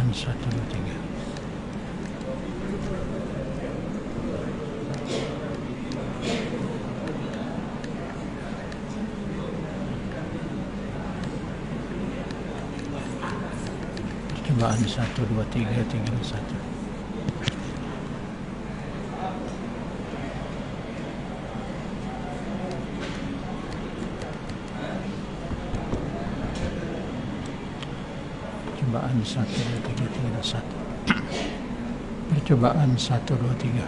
Cobaan 1, 2, 3. Cobaan 1, 2, 3, 3, 2, 1. Percobaan 1, 2, 3, 3, 2, 1. Percobaan 1, 2, 3.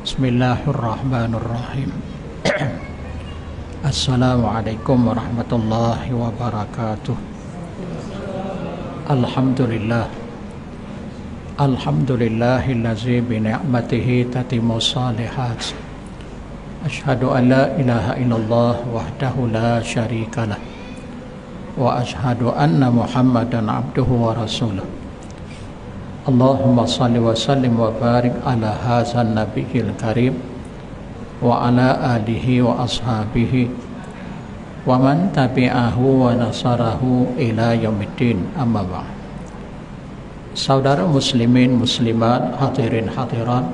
Bismillahirrahmanirrahim. Assalamualaikum warahmatullahi wabarakatuh. Alhamdulillah. Alhamdulillahillazi bini'matihi tatimmu shalihat. Asyhadu an la ilaha illallah wahdahu la syarikalah. Wa ashhadu anna Muhammadan abduhu wa rasuluh. Allahumma salli wa sallim wa barik ala hadzal nabiyil karim wa ala alihi wa ashabihi wa man tabi'ahu wa nasarahu ila yaumiddin, amma ba'd. Saudara muslimin muslimat, hadirin hadirat,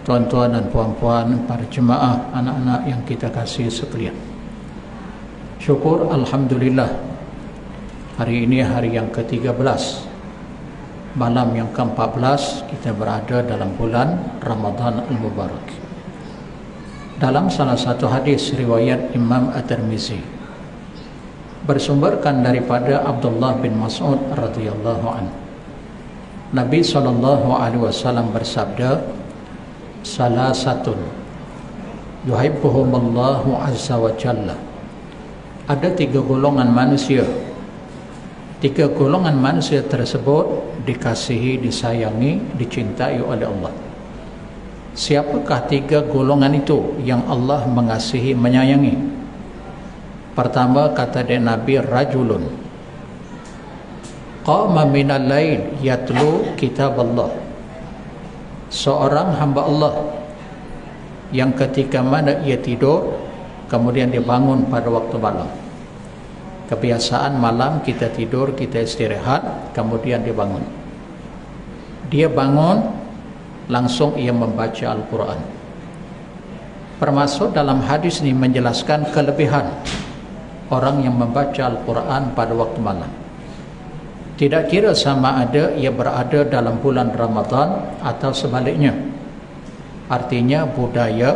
tuan-tuan dan puan-puan, para jemaah, anak-anak yang kita kasih sekalian, syukur alhamdulillah, hari ini hari yang ke-13, malam yang ke-14, kita berada dalam bulan Ramadan Al-Mubarak. Dalam salah satu hadis riwayat Imam At-Tirmizi, bersumberkan daripada Abdullah bin Mas'ud radhiyallahu anhu, Nabi SAW bersabda, salasatun yuhibbuhumullahu azza wa jalla. Ada 3 golongan manusia. 3 golongan manusia tersebut dikasihi, disayangi, dicintai oleh Allah. Siapakah 3 golongan itu yang Allah mengasihi, menyayangi? Pertama, kata dia Nabi, rajulun qama minal lail yatlu kitab Allah. Seorang hamba Allah yang ketika mana ia tidur, kemudian dia bangun pada waktu malam. Kebiasaan malam kita tidur, kita istirahat, kemudian dia bangun. Dia bangun, langsung ia membaca Al-Quran. Termasuk dalam hadis ini menjelaskan kelebihan orang yang membaca Al-Quran pada waktu malam. Tidak kira sama ada ia berada dalam bulan Ramadan atau sebaliknya. Artinya budaya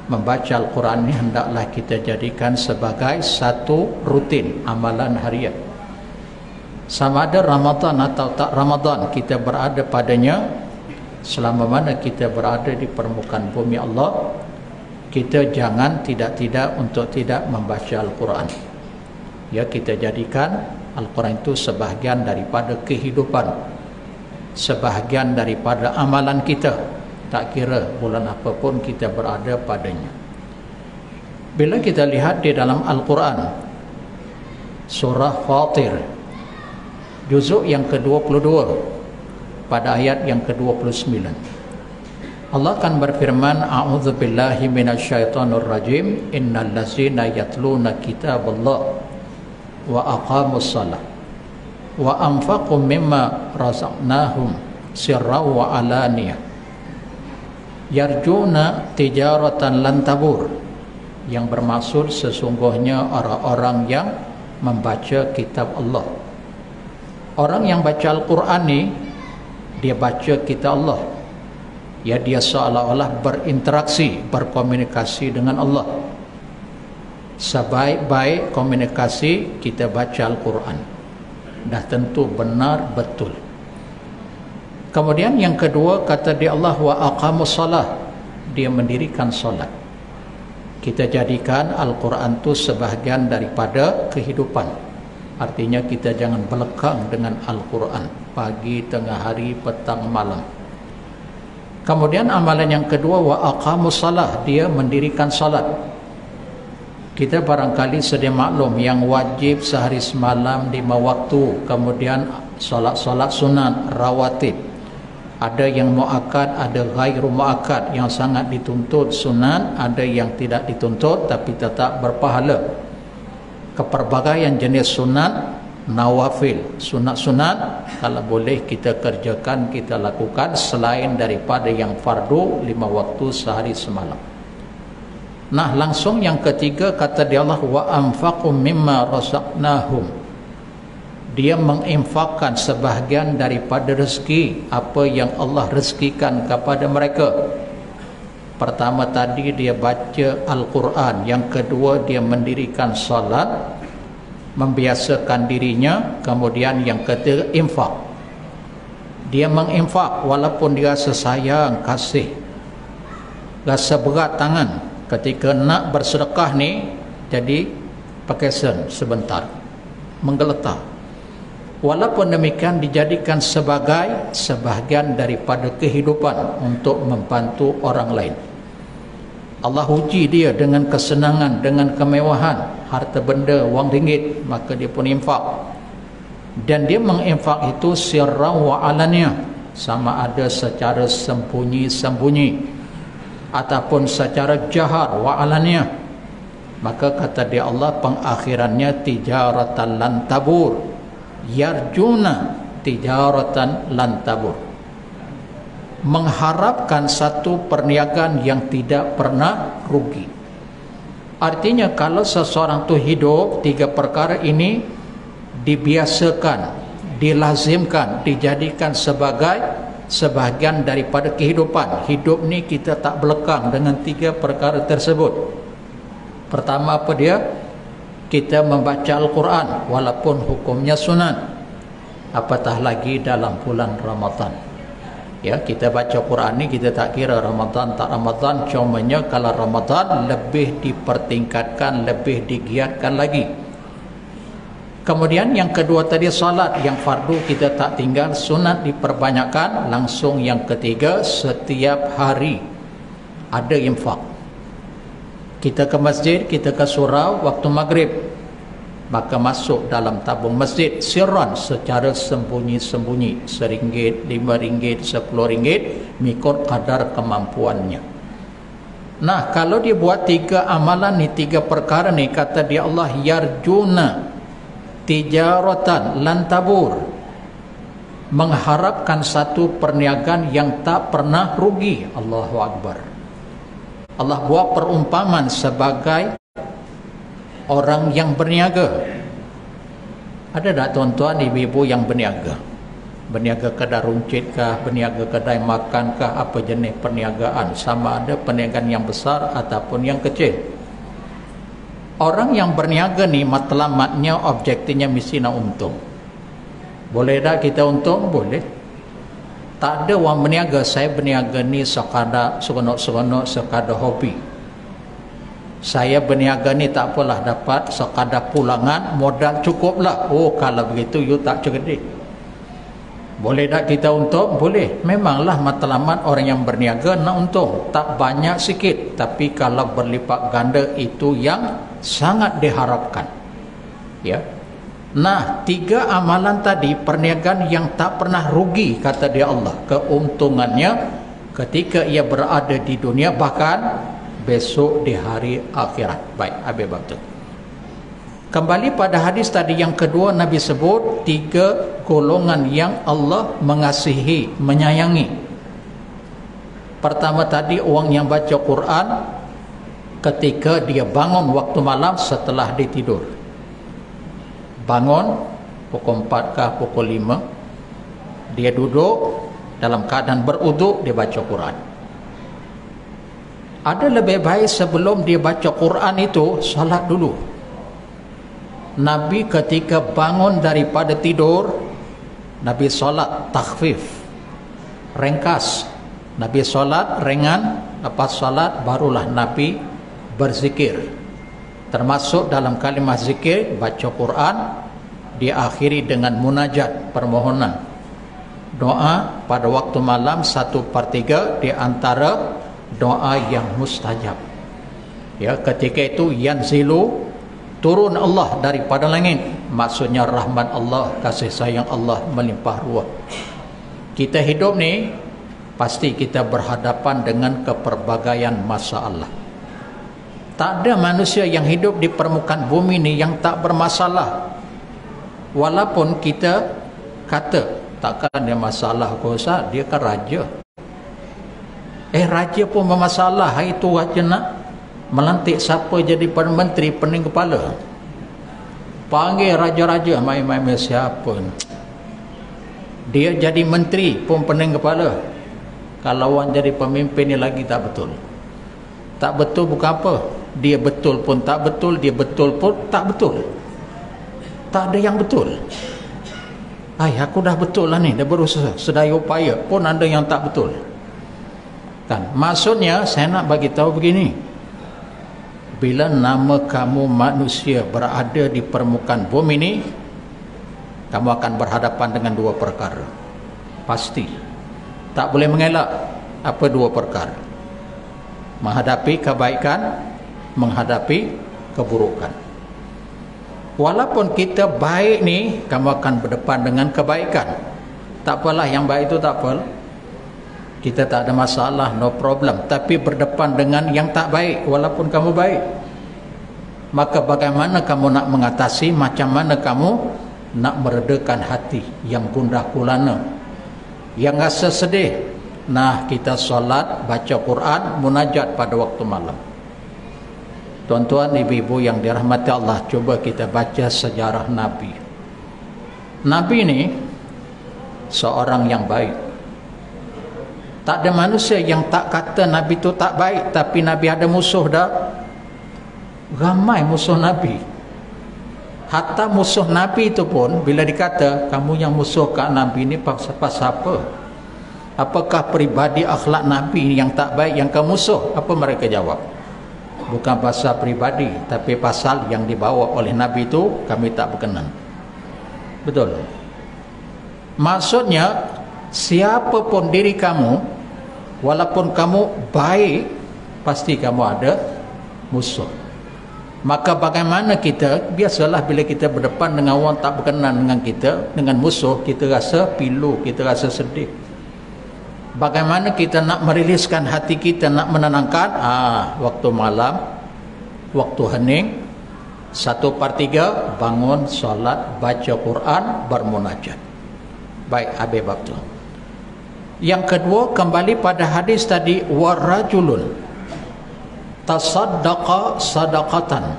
membaca Al-Quran ini hendaklah kita jadikan sebagai satu rutin amalan harian. Sama ada Ramadan atau tak Ramadan, kita berada padanya, selama mana kita berada di permukaan bumi Allah, kita jangan tidak-tidak untuk tidak membaca Al-Quran. Ya, kita jadikan Al-Quran itu sebahagian daripada kehidupan, sebahagian daripada amalan kita, tak kira bulan apapun kita berada padanya. Bila kita lihat di dalam Al-Quran, surah Fatir, juzuk yang ke-22, pada ayat yang ke-29, Allah akan berfirman, a'udzubillahi minasyaitonir rajim, innal ladzina yatluna kitaballah wa aqamus shalah wa anfaqu mimma razaqnahum sirran wa alaniyah yarjuna tijaratan lan tabur. Yang bermaksud sesungguhnya orang-orang yang membaca kitab Allah. Orang yang baca Al-Quran ni, dia baca kitab Allah, ya, dia seolah-olah berinteraksi, berkomunikasi dengan Allah. Sebaik-baik komunikasi kita baca Al-Quran, dah tentu benar betul. Kemudian yang kedua, kata dia Allah, wa aqamus shalah, dia mendirikan solat. Kita jadikan Al-Quran itu sebahagian daripada kehidupan. Artinya kita jangan belekang dengan Al-Quran pagi, tengah hari, petang, malam. Kemudian amalan yang kedua, wa aqamus shalah, dia mendirikan salat. Kita barangkali sedia maklum yang wajib sehari semalam 5 waktu, kemudian solat-solat sunat, rawatib. Ada yang muakkad, ada ghairu muakkad, yang sangat dituntut sunat, ada yang tidak dituntut tapi tetap berpahala. Keperbagaian jenis sunat nawafil, sunat-sunat kalau boleh kita kerjakan, kita lakukan selain daripada yang fardu 5 waktu sehari semalam. Nah, langsung yang ketiga kata dia Allah, wa anfaqu mimma razaqnahum. Dia menginfakkan sebahagian daripada rezeki apa yang Allah rezekikan kepada mereka. Pertama tadi dia baca Al-Quran, yang kedua dia mendirikan salat, membiasakan dirinya, kemudian yang ketiga infak. Dia menginfak walaupun dia rasa sayang, kasih, rasa berat tangan ketika nak bersedekah ni, jadi pakai sen sebentar, menggeletar. Walaupun demikian dijadikan sebagai sebahagian daripada kehidupan untuk membantu orang lain. Allah uji dia dengan kesenangan, dengan kemewahan, harta benda, wang ringgit, maka dia pun infak. Dan dia menginfak itu sirra wa alaniyah, sama ada secara sembunyi-sembunyi ataupun secara jahar wa alaniyah. Maka kata dia Allah, pengakhirannya tijaratan lan tabur, yarjuna tijaratan lan tabur, mengharapkan satu perniagaan yang tidak pernah rugi. Artinya kalau seseorang tu hidup, 3 perkara ini dibiasakan, dilazimkan, dijadikan sebagai sebahagian daripada kehidupan. Hidup ni kita tak belakang dengan 3 perkara tersebut. Pertama apa dia? Kita membaca Al-Quran walaupun hukumnya sunat, apatah lagi dalam bulan Ramadan. Ya, kita baca Quran ni kita tak kira Ramadan tak Ramadan, cumanya kalau Ramadan lebih dipertingkatkan, lebih digiatkan lagi. Kemudian yang kedua tadi salat, yang fardu kita tak tinggal, sunat diperbanyakkan. Langsung yang ketiga, setiap hari ada infak. Kita ke masjid, kita ke surau waktu maghrib, maka masuk dalam tabung masjid sirran, secara sembunyi-sembunyi, RM1, RM5, RM10, mengikut kadar kemampuannya. Nah, kalau dia buat 3 amalan ni, 3 perkara ni, kata dia Allah, yarjuna tijaratan lan tabur, mengharapkan satu perniagaan yang tak pernah rugi. Allahu Akbar. Allah buat perumpamaan sebagai orang yang berniaga. Ada tak tuan-tuan ibu-ibu yang berniaga? Berniaga kedai runcit kah, berniaga kedai makan kah, apa jenis perniagaan, sama ada perniagaan yang besar ataupun yang kecil. Orang yang berniaga ni matlamatnya, objektifnya mesti nak untung. Boleh tak kita untung? Boleh. Tak ada orang berniaga, saya berniaga ni sekadar seronok-seronok, sekadar hobi. Saya berniaga ni tak apalah, dapat sekadar pulangan, modal cukuplah. Oh, kalau begitu you tak cerdik. Boleh tak kita untung? Boleh. Memanglah matlamat orang yang berniaga nak untung, tak banyak sikit, tapi kalau berlipat ganda itu yang sangat diharapkan. Ya. Nah, 3 amalan tadi, perniagaan yang tak pernah rugi, kata dia Allah, keuntungannya ketika ia berada di dunia, bahkan besok di hari akhirat. Baik, habis bab tu. Kembali pada hadis tadi yang kedua, Nabi sebut 3 golongan yang Allah mengasihi, menyayangi. Pertama tadi, orang yang baca Quran ketika dia bangun waktu malam setelah dia tidur. Bangun pukul 4 kah pukul 5, dia duduk dalam keadaan beruduk, dia baca Quran. Ada lebih baik sebelum dia baca Quran itu salat dulu. Nabi ketika bangun daripada tidur, Nabi solat takhfif, ringkas. Nabi solat ringan, lepas solat barulah Nabi berzikir. Termasuk dalam kalimah zikir, baca Quran diakhiri dengan munajat, permohonan. Doa pada waktu malam 1/3 di antara doa yang mustajab. Ya, ketika itu yanzilu, turun Allah daripada langit, maksudnya rahmat Allah, kasih sayang Allah melimpah ruah. Kita hidup ni pasti kita berhadapan dengan keperbagaian masalah. Tak ada manusia yang hidup di permukaan bumi ni yang tak bermasalah. Walaupun kita kata takkan dia masalah kau Ustaz, dia kan raja. Raja pun bermasalah. Hari tu raja nak melantik siapa jadi Perdana Menteri, pening kepala. Panggil raja-raja, main-main siapa ni? Dia jadi menteri pun pening kepala. Kalau orang jadi pemimpin ni lagi tak betul. Tak betul bukan apa, dia betul pun tak betul, dia betul pun tak betul. Tak ada yang betul. Aku dah betul lah ni, dah berusaha sedaya upaya, pun ada yang tak betul. Kan? Maksudnya saya nak bagi tahu begini. Bila nama kamu manusia berada di permukaan bumi ini, kamu akan berhadapan dengan dua perkara. Pasti. Tak boleh mengelak. Apa dua perkara? Menghadapi kebaikan, menghadapi keburukan. Walaupun kita baik ni, kamu akan berdepan dengan kebaikan. Tak apalah, yang baik itu tak apa. Kita tak ada masalah, no problem. Tapi berdepan dengan yang tak baik, walaupun kamu baik. Maka bagaimana kamu nak mengatasi, macam mana kamu nak meredakan hati yang gundah gulana, yang rasa sedih. Nah, kita solat, baca Quran, munajat pada waktu malam. Tuan-tuan, ibu-ibu yang dirahmati Allah, cuba kita baca sejarah Nabi. Nabi ni seorang yang baik. Tak ada manusia yang tak kata Nabi tu tak baik, tapi Nabi ada musuh dah. Ramai musuh Nabi. Hatta musuh Nabi itu pun bila dikata kamu yang musuh kat Nabi ni pasal apa? Apakah peribadi akhlak Nabi yang tak baik yang kamu musuh? Apa mereka jawab? Bukan pasal peribadi, tapi pasal yang dibawa oleh Nabi itu kami tak berkenan. Betul. Maksudnya siapa pun diri kamu, walaupun kamu baik, pasti kamu ada musuh. Maka bagaimana kita, biasalah bila kita berdepan dengan orang tak berkenan dengan kita, dengan musuh, kita rasa pilu, kita rasa sedih. Bagaimana kita nak meriliskan hati kita, nak menenangkan? Waktu malam, waktu hening, 1/3 bangun, solat, baca Quran, bermunajat. Baik, habis bab tu. Yang kedua, kembali pada hadis tadi, warajulun tasaddaqa sadaqatan,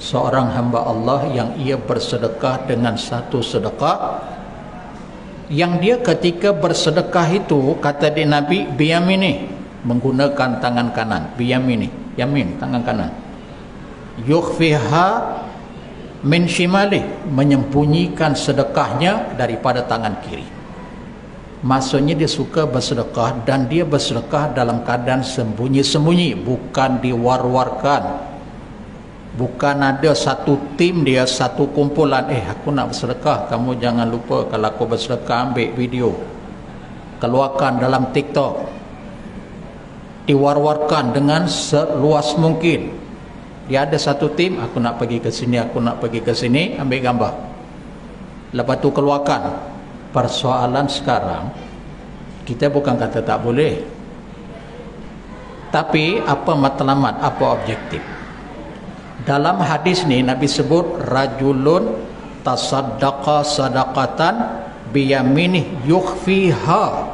seorang hamba Allah yang ia bersedekah dengan satu sedekah, yang dia ketika bersedekah itu, kata dia Nabi, biyamini, menggunakan tangan kanan, biyamini, yamin, tangan kanan, yukhfiha min shimali, menyembunyikan sedekahnya daripada tangan kiri. Maksudnya dia suka bersedekah, dan dia bersedekah dalam keadaan sembunyi-sembunyi, bukan diwar-warkan. Bukan ada satu tim dia, satu kumpulan, aku nak bersedekah, kamu jangan lupa kalau aku bersedekah ambil video, keluarkan dalam TikTok, diwar-warkan dengan seluas mungkin. Dia ada satu tim, aku nak pergi ke sini, aku nak pergi ke sini, ambil gambar, lepas tu keluarkan. Persoalan sekarang, kita bukan kata tak boleh, tapi apa matlamat, apa objektif. Dalam hadis ni Nabi sebut rajulun tasaddaqa sadaqatan biyaminih yukhfiha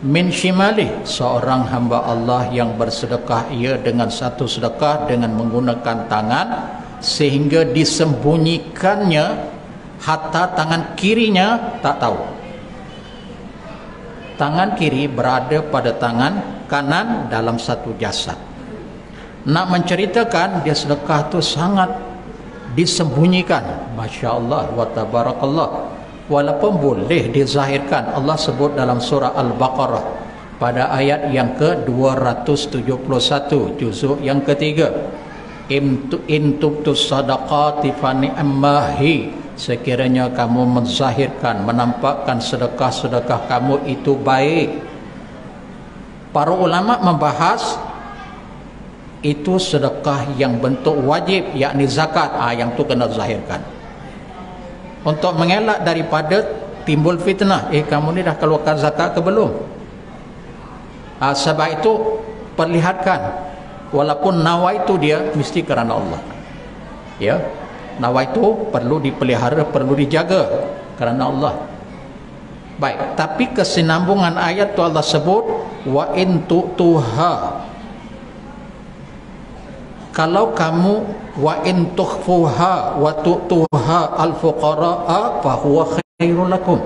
min shimali, seorang hamba Allah yang bersedekah ia dengan satu sedekah dengan menggunakan tangan sehingga disembunyikannya, hatta tangan kirinya tak tahu. Tangan kiri berada pada tangan kanan dalam satu jasad. Nak menceritakan dia sedekah tu sangat disembunyikan. Masya Allah wa tabarakallah. Walaupun boleh dizahirkan. Allah sebut dalam surah Al-Baqarah pada ayat yang ke-271, juzuk yang ketiga, in tubtus sadaqati fa ni'mahi, sekiranya kamu menzahirkan, menampakkan sedekah-sedekah kamu itu baik. Para ulama membahas itu sedekah yang bentuk wajib, yakni zakat, yang tu kena zahirkan untuk mengelak daripada timbul fitnah. Kamu ni dah keluarkan zakat ke belum? Sebab itu perlihatkan, walaupun nawa itu dia mesti kerana Allah, ya. Nawaitu perlu dipelihara, perlu dijaga kerana Allah. Baik, tapi kesinambungan ayat tu Allah sebut wa in tu'tuha, kalau kamu wa in tukhfuha wa tu'tuha al-fuqara'a fa huwa khairul lakum,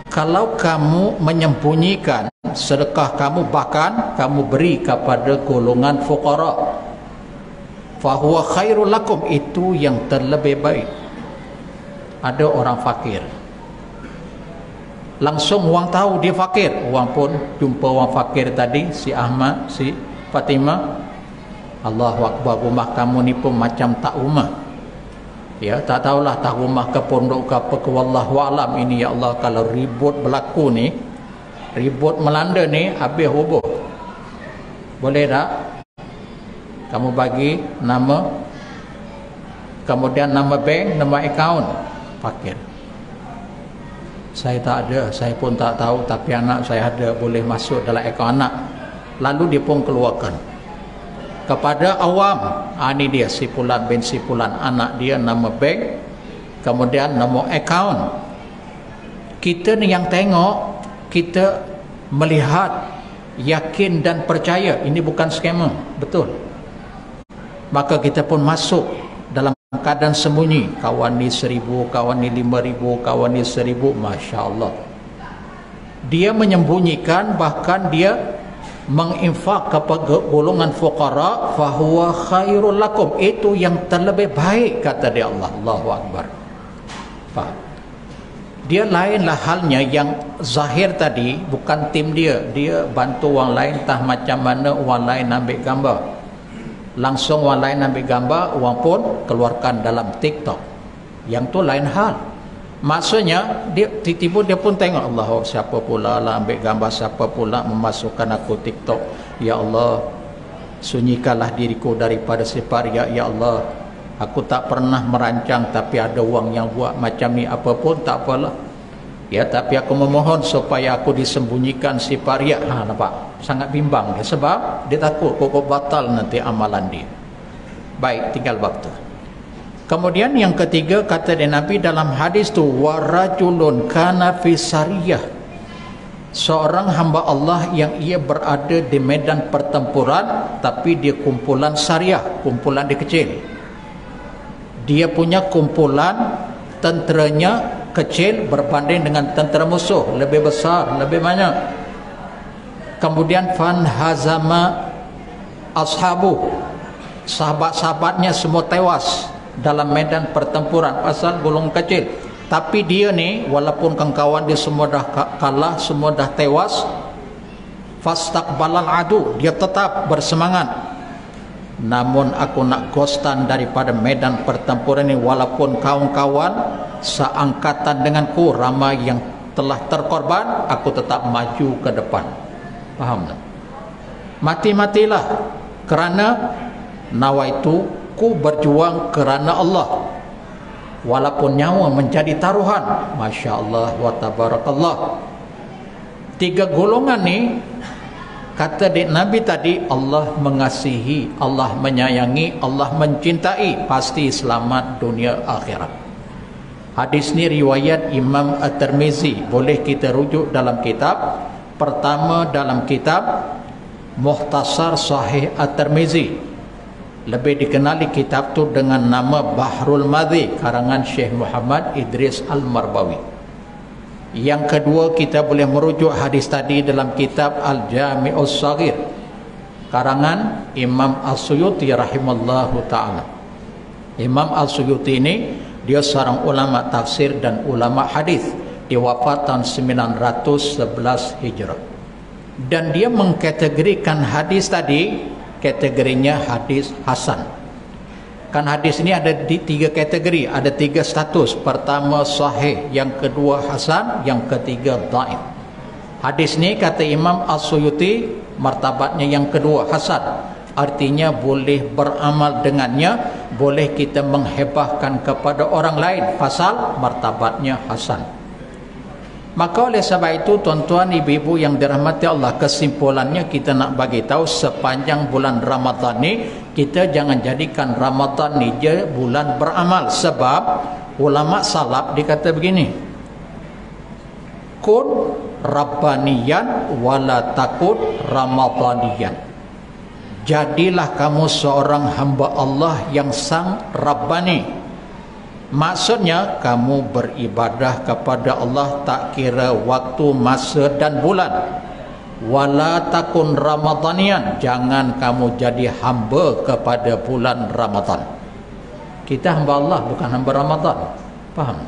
kalau kamu menyembunyikan sedekah kamu, bahkan kamu beri kepada golongan fuqara, fa huwa khairul lakum, itu yang terlebih baik. Ada orang fakir, langsung orang tahu dia fakir, orang pun jumpa orang fakir tadi, si Ahmad, si Fatimah, Allahu Akbar, rumah kamu ni pun macam tak rumah. Ya, tak tahulah tak rumah ke pondok ke apa ke, wallahu alam ini. Ya Allah, kalau ribut berlaku ni, ribut melanda ni, habis roboh. Boleh tak kamu bagi nama, kemudian nama bank, nama akaun? Fakir. Saya tak ada, saya pun tak tahu, tapi anak saya ada, boleh masuk dalam akaun anak. Lalu dia pun keluarkan kepada awam. Ini dia si Fulan bin si Fulan, anak dia nama bank, kemudian nama akaun. Kita ni yang tengok, kita melihat, yakin dan percaya ini bukan scammer, betul. Maka kita pun masuk dalam keadaan sembunyi. Kawan ni 1,000, kawan ni 5,000, kawan ni 1,000. Masya Allah, dia menyembunyikan, bahkan dia menginfak kepada golongan fuqara, fahuwa khairul lakum, itu yang terlebih baik, kata dia Allah. Allahu Akbar. Faham? Dia lainlah halnya yang zahir tadi, bukan tim dia, dia bantu orang lain, entah macam mana orang lain ambil gambar, langsung orang lain ambil gambar, orang pun keluarkan dalam TikTok. Yang tu lain hal. Maksudnya dia tiba-tiba dia pun tengok, Allah, siapa pula lah ambil gambar, siapa pula memasukkan aku TikTok. Ya Allah, sunyikanlah diriku daripada sifat riya. Ya Allah, aku tak pernah merancang, tapi ada orang yang buat macam ni, apa pun tak apalah. Ya, tapi aku memohon supaya aku disembunyikan sifat riya. Nampak? Sangat bimbang dia, sebab dia takut kok batal nanti amalan dia. Baik, tinggal waktu. Kemudian yang ketiga, kata dia Nabi dalam hadis tu, warajulun kana fi sariyah, seorang hamba Allah yang ia berada di medan pertempuran, tapi dia kumpulan sariyah, kumpulan dia kecil. Dia punya kumpulan tenteranya kecil berbanding dengan tentera musuh lebih besar, lebih banyak. Kemudian fan hazama ashabu, sahabat-sahabatnya semua tewas dalam medan pertempuran pasal golongan kecil. Tapi dia ni, walaupun kawan-kawan dia semua dah kalah, semua dah tewas, fastaqbalal adu, dia tetap bersemangat. Namun aku nak ghostan daripada medan pertempuran ini, walaupun kawan-kawan seangkatan denganku ramai yang telah terkorban, aku tetap maju ke depan. Faham tak? Mati-matilah kerana nawaitu, ku berjuang kerana Allah, walaupun nyawa menjadi taruhan. Masya Allah wa tabarakallah. Tiga golongan ni, kata Nabi tadi, Allah mengasihi, Allah menyayangi, Allah mencintai, pasti selamat dunia akhirat. Hadis ni riwayat Imam At-Tirmizi, boleh kita rujuk dalam kitab. Pertama dalam kitab Mukhtasar Sahih At-Tirmizi, lebih dikenali kitab tu dengan nama Bahrul Madhi, karangan Syekh Muhammad Idris Al-Marbawi. Yang kedua, kita boleh merujuk hadis tadi dalam kitab Al-Jami'us Saghir, karangan Imam As-Suyuti rahimallahu ta'ala. Imam As-Suyuti ini, dia seorang ulama tafsir dan ulama hadis, diwafat tahun 911 Hijrah. Dan dia mengkategorikan hadis tadi, kategorinya hadis hasan. Kan hadis ini ada di tiga kategori, ada tiga status. Pertama sahih, yang kedua hasan, yang ketiga dhaif. Hadis ini kata Imam As-Suyuti, martabatnya yang kedua hasan, artinya boleh beramal dengannya, boleh kita menghebahkan kepada orang lain, pasal martabatnya hasan. Maka oleh sebab itu, tuan-tuan ibu-ibu yang dirahmati Allah, kesimpulannya kita nak bagi tahu, sepanjang bulan Ramadan ni Kita jangan jadikan Ramadan ni je bulan beramal. Sebab ulama salaf dikata begini, kun rabbaniyan wala takut ramadaniyan. Jadilah kamu seorang hamba Allah yang sang Rabbani. Maksudnya kamu beribadah kepada Allah tak kira waktu, masa dan bulan. Wala takun ramadanian, jangan kamu jadi hamba kepada bulan Ramadan. Kita hamba Allah, bukan hamba Ramadan. Faham?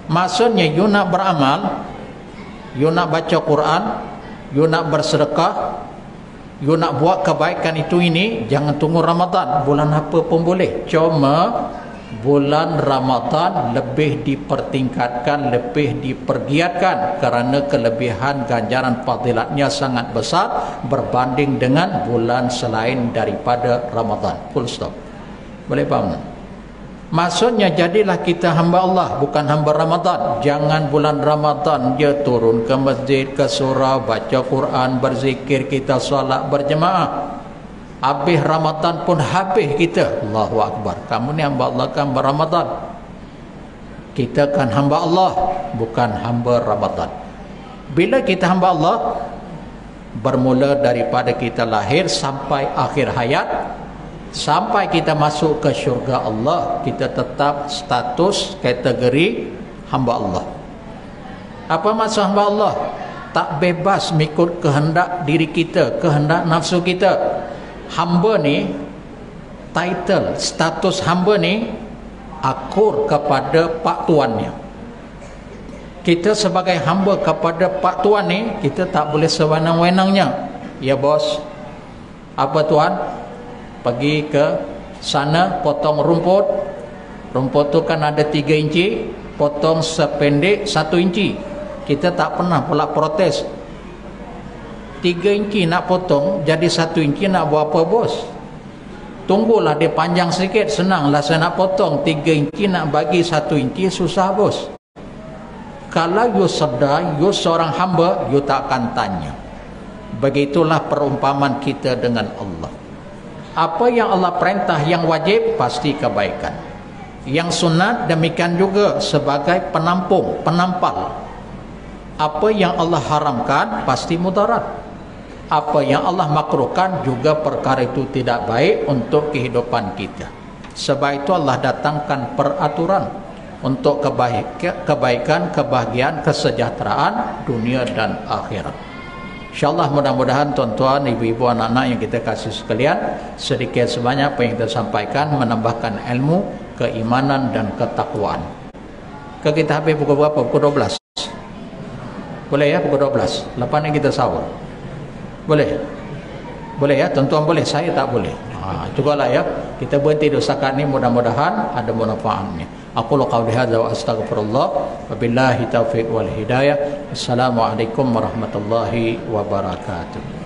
Maksudnya you nak beramal, you nak baca Quran, you nak bersedekah, you nak buat kebaikan itu ini, jangan tunggu Ramadan. Bulan apa pun boleh. Cuma bulan Ramadan lebih dipertingkatkan, lebih dipergiatkan kerana kelebihan ganjaran fadilatnya sangat besar berbanding dengan bulan selain daripada Ramadan. Full stop. Boleh faham? Maksudnya jadilah kita hamba Allah, bukan hamba Ramadan. Jangan bulan Ramadan dia turun ke masjid, ke surau, baca Quran, berzikir, kita solat berjemaah. Habis Ramadan pun habis kita. Allahu Akbar. Kamu ni hamba Allah kan Ramadan. Kita kan hamba Allah, bukan hamba Ramadan. Bila kita hamba Allah, bermula daripada kita lahir sampai akhir hayat, sampai kita masuk ke syurga Allah, kita tetap status kategori hamba Allah. Apa maksud hamba Allah? Tak bebas mengikut kehendak diri kita, kehendak nafsu kita. Hamba ni, title, status hamba ni akur kepada pak tuannya. Kita sebagai hamba kepada pak tuan ni, kita tak boleh sewenang-wenangnya. Ya bos, apa tuan? Pergi ke sana potong rumput. Rumput tu kan ada 3 inci, potong sependek 1 inci. Kita tak pernah pula protes. 3 inci nak potong, jadi 1 inci nak buat apa bos? Tunggulah dia panjang sikit, senanglah saya nak potong. 3 inci nak bagi 1 inci susah bos. Kalau you sedar, you seorang hamba, you tak akan tanya. Begitulah perumpamaan kita dengan Allah. Apa yang Allah perintah yang wajib, pasti kebaikan. Yang sunat demikian juga sebagai penampung, penampal. Apa yang Allah haramkan, pasti mudarat. Apa yang Allah makruhkan juga perkara itu tidak baik untuk kehidupan kita. Sebab itu Allah datangkan peraturan untuk kebaikan, kebahagiaan, kesejahteraan dunia dan akhirat. InsyaAllah mudah-mudahan tuan-tuan, ibu-ibu, anak-anak yang kita kasih sekalian, sedikit sebanyak apa yang kita sampaikan menambahkan ilmu, keimanan dan ketakwaan. Kita habis pukul berapa? Pukul 12. Boleh ya pukul 12. Lepas ni kita sahur. Boleh? Boleh ya? Tuan-tuan boleh, saya tak boleh. Cubalah ya. Kita berhenti dosakan ni, mudah-mudahan ada manfaatnya. Aku qauli hadza wa astaghfirullah wa billahi taufiq wal hidayah. Assalamualaikum warahmatullahi wabarakatuh.